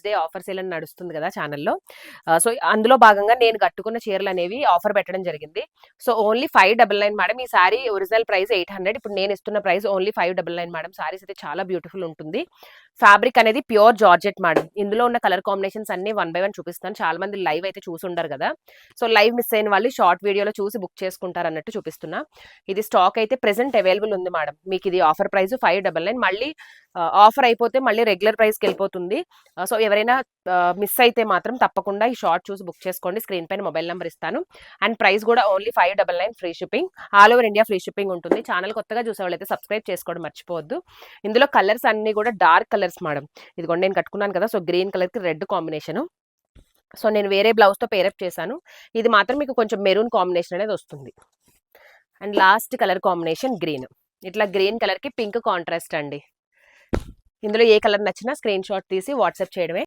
Day offer sale అని నడుస్తుంది కదా ఛానల్లో. సో అందులో భాగంగా నేను కట్టుకున్న చీరలు అనేవి ఆఫర్ పెట్టడం జరిగింది. So only 599 madam. ఈ సారీ ఒరిజినల్ ప్రైస్ 800, ఇప్పుడు నేను ఇస్తున్న ప్రైస్ ఓన్లీ 599 మేడం. సారీస్ అయితే చాలా బ్యూటిఫుల్ ఉంటుంది. ఫ్యాబ్రిక్ అనేది ప్యూర్ జార్జెట్ మేడం. ఇందులో ఉన్న కలర్ కాంబినేషన్స్ అన్ని 1 by 1 చూపిస్తాను. చాలా మంది లైవ్ అయితే చూసి ఉండరు కదా, సో లైవ్ మిస్ అయిన వాళ్ళు షార్ట్ వీడియోలో చూసి బుక్ చేసుకుంటారు అన్నట్టు చూపిస్తున్నా. ఇది స్టాక్ అయితే ప్రెసెంట్ అవైలబుల్ ఉంది మేడం. మీకు ఇది ఆఫర్ ప్రైస్ 599. మళ్ళీ ఆఫర్ అయిపోతే మళ్ళీ రెగ్యులర్ ప్రైస్కి వెళ్ళిపోతుంది. సో ఎవరైనా మిస్ అయితే మాత్రం తప్పకుండా ఈ షార్ట్ చూసి బుక్ చేసుకోండి. స్క్రీన్ పైన మొబైల్ నెంబర్ ఇస్తాను. అండ్ ప్రైస్ కూడా only 599, free shipping, all over India free shipping ఉంటుంది. ఛానల్ కొత్తగా చూసేవాళ్ళు అయితే సబ్స్క్రైబ్ చేసుకోవడం మర్చిపోవద్దు. ఇందులో కలర్స్ అన్ని కూడా డార్క్ కలర్స్ మేడం. ఇదిగోండి నేను కట్టుకున్నాను కదా, సో గ్రీన్ కలర్కి రెడ్ కాంబినేషన్. సో నేను వేరే బ్లౌజ్తో పేరప్ చేశాను. ఇది మాత్రం మీకు కొంచెం మెరూన్ కాంబినేషన్ అనేది వస్తుంది. And last colour combination green. ఇట్లా గ్రీన్ కలర్కి పింక్ కాంట్రాస్ట్ అండి. ఇందులో ఏ కలర్ నచ్చినా స్క్రీన్ షాట్ తీసి వాట్సాప్ చేయడమే.